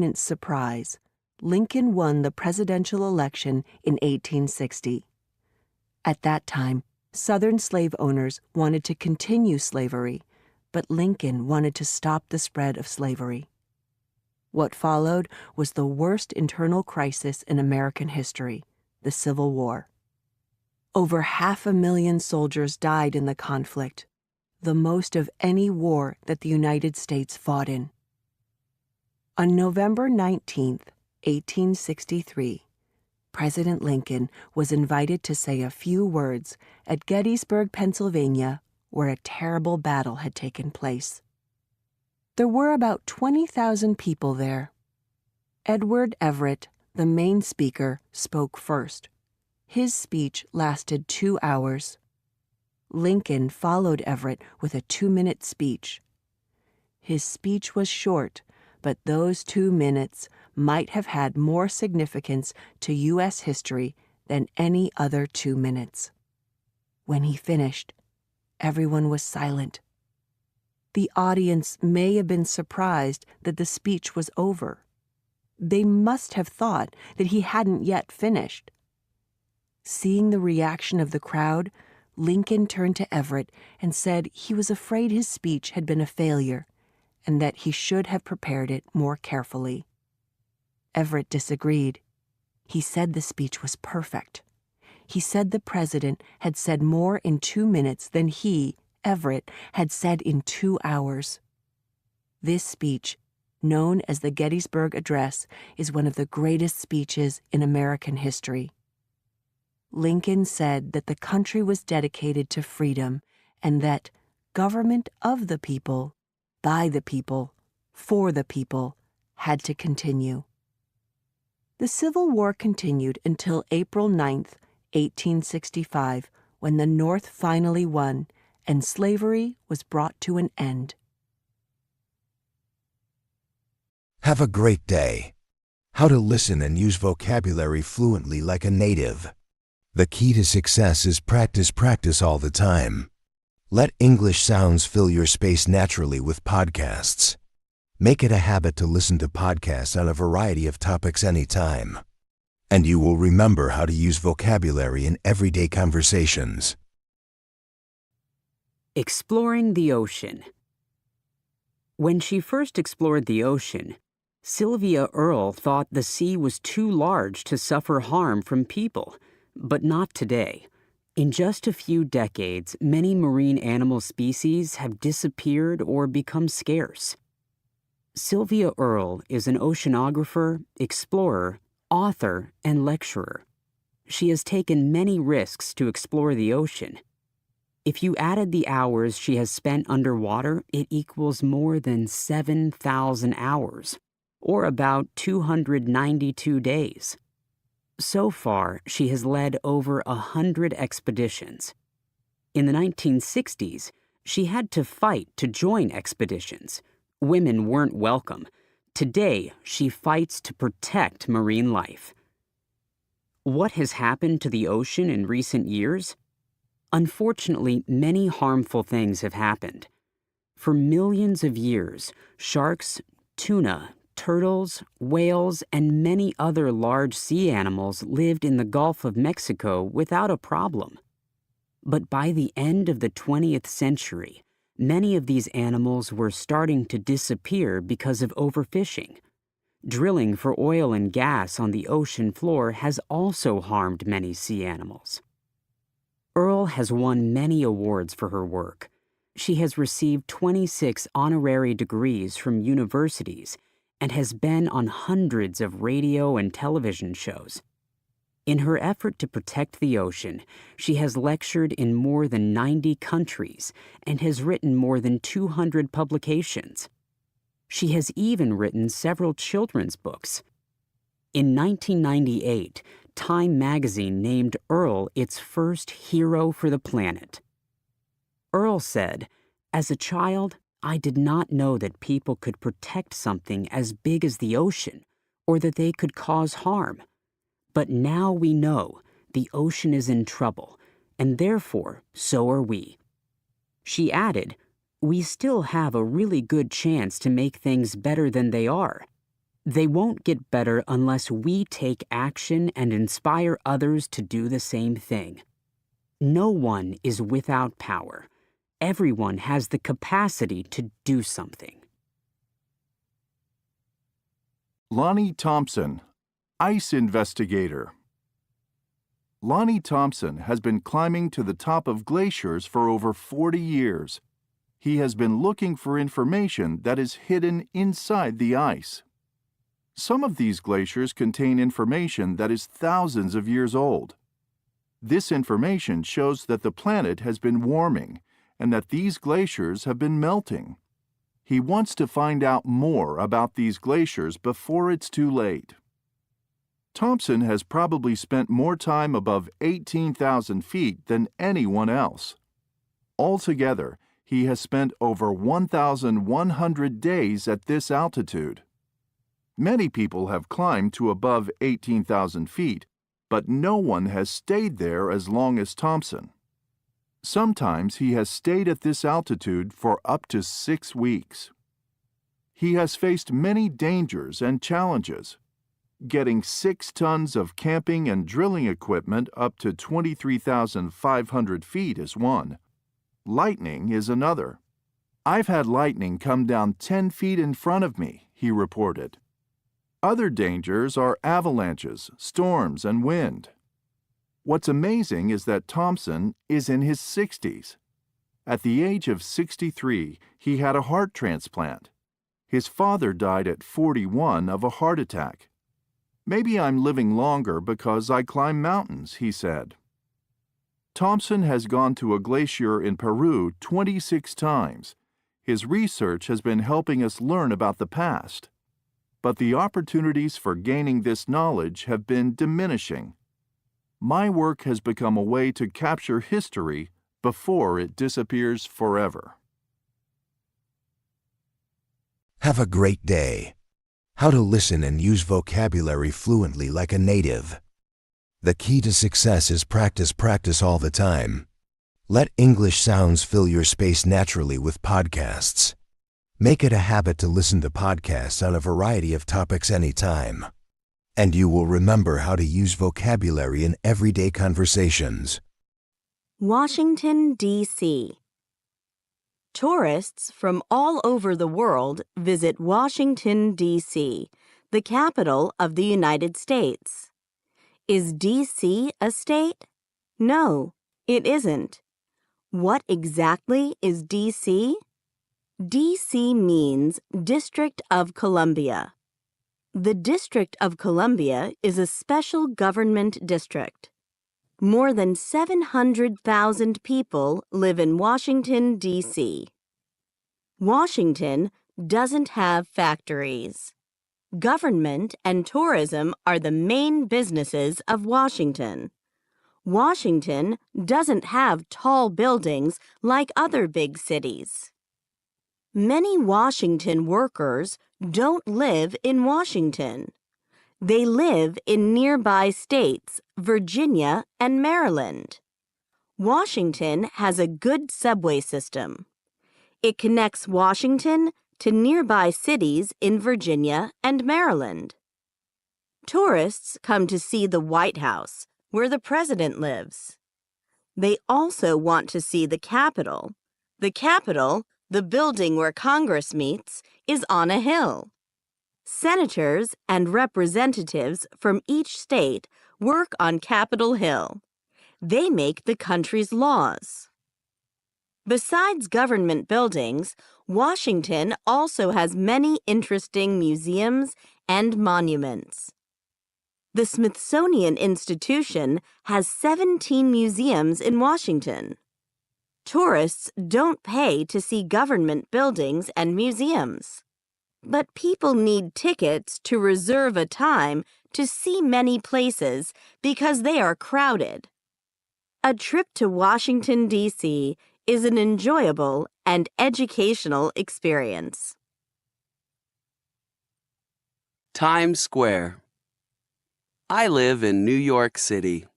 opponents' surprise, Lincoln won the presidential election in 1860. At that time, Southern slave owners wanted to continue slavery, but Lincoln wanted to stop the spread of slavery. What followed was the worst internal crisis in American history, the Civil War. Over 500,000 soldiers died in the conflict, the most of any war that the United States fought in. On November 19, 1863, President Lincoln was invited to say a few words at Gettysburg, Pennsylvania, where a terrible battle had taken place. There were about 20,000 people there. Edward Everett, the main speaker, spoke first. His speech lasted 2 hours. Lincoln followed Everett with a 2-minute speech. His speech was short, but those 2 minutes might have had more significance to U.S. history than any other 2 minutes. When he finished, everyone was silent. The audience may have been surprised that the speech was over. They must have thought that he hadn't yet finished. Seeing the reaction of the crowd, Lincoln turned to Everett and said he was afraid his speech had been a failure and that he should have prepared it more carefully. Everett disagreed. He said the speech was perfect. He said the president had said more in 2 minutes than he, Everett, had said in 2 hours. This speech, known as the Gettysburg Address, is one of the greatest speeches in American history. Lincoln said that the country was dedicated to freedom and that government of the people, by the people, for the people, had to continue. The Civil War continued until April 9, 1865, when the North finally won and slavery was brought to an end. Have a great day. How to listen and use vocabulary fluently like a native. The key to success is practice, practice all the time. Let English sounds fill your space naturally with podcasts. Make it a habit to listen to podcasts on a variety of topics anytime. And you will remember how to use vocabulary in everyday conversations. Exploring the ocean. When she first explored the ocean, Sylvia Earle thought the sea was too large to suffer harm from people, but not today. In just a few decades, many marine animal species have disappeared or become scarce. Sylvia Earle is an oceanographer, explorer, author, and lecturer. She has taken many risks to explore the ocean. If you added the hours she has spent underwater, it equals more than 7,000 hours, or about 292 days. So far, she has led over 100 expeditions. In the 1960s, she had to fight to join expeditions. Women weren't welcome. Today, she fights to protect marine life. What has happened to the ocean in recent years? Unfortunately, many harmful things have happened. For millions of years, sharks, tuna, turtles, whales, and many other large sea animals lived in the Gulf of Mexico without a problem. But by the end of the 20th century, many of these animals were starting to disappear because of overfishing. Drilling for oil and gas on the ocean floor has also harmed many sea animals. Earle has won many awards for her work. She has received 26 honorary degrees from universities and has been on hundreds of radio and television shows. In her effort to protect the ocean, she has lectured in more than 90 countries and has written more than 200 publications. She has even written several children's books. In 1998, Time magazine named Earle its first hero for the planet. Earle said, "As a child, I did not know that people could protect something as big as the ocean, or that they could cause harm. But now we know the ocean is in trouble, and therefore so are we." She added, "We still have a really good chance to make things better than they are. They won't get better unless we take action and inspire others to do the same thing. No one is without power. Everyone has the capacity to do something. Lonnie Thompson, ice investigator. Lonnie Thompson has been climbing to the top of glaciers for over 40 years. He has been looking for information that is hidden inside the ice. Some of these glaciers contain information that is thousands of years old. This information shows that the planet has been warming and that these glaciers have been melting. He wants to find out more about these glaciers before it's too late. Thompson has probably spent more time above 18,000 feet than anyone else. Altogether, he has spent over 1,100 days at this altitude. Many people have climbed to above 18,000 feet, but no one has stayed there as long as Thompson. Sometimes he has stayed at this altitude for up to 6 weeks. He has faced many dangers and challenges. Getting 6 tons of camping and drilling equipment up to 23,500 feet is one. Lightning is another. "I've had lightning come down 10 feet in front of me," he reported. Other dangers are avalanches, storms, and wind. What's amazing is that Thompson is in his 60s. At the age of 63, he had a heart transplant. His father died at 41 of a heart attack. "Maybe I'm living longer because I climb mountains," he said. Thompson has gone to a glacier in Peru 26 times. His research has been helping us learn about the past. But the opportunities for gaining this knowledge have been diminishing. My work has become a way to capture history before it disappears forever. Have a great day. How to listen and use vocabulary fluently like a native. The key to success is practice, practice all the time. Let English sounds fill your space naturally with podcasts. Make it a habit to listen to podcasts on a variety of topics anytime. And you will remember how to use vocabulary in everyday conversations. Washington, D.C. Tourists from all over the world visit Washington, D.C., the capital of the United States. Is D.C. a state? No, it isn't. What exactly is D.C.? D.C. means District of Columbia. The District of Columbia is a special government district. More than 700,000 people live in Washington, D.C. Washington doesn't have factories. Government and tourism are the main businesses of Washington. Washington doesn't have tall buildings like other big cities. Many Washington workers don't live in Washington. They live in nearby states, Virginia and Maryland. Washington has a good subway system. It connects Washington to nearby cities in Virginia and Maryland. Tourists come to see the White House, where the president lives. They also want to see the Capitol. The Capitol, the building where Congress meets, is on a hill. Senators and representatives from each state work on Capitol Hill. They make the country's laws. Besides government buildings, Washington also has many interesting museums and monuments. The Smithsonian Institution has 17 museums in Washington. Tourists don't pay to see government buildings and museums. But people need tickets to reserve a time to see many places because they are crowded. A trip to Washington, D.C. is an enjoyable and educational experience. Times Square. I live in New York City.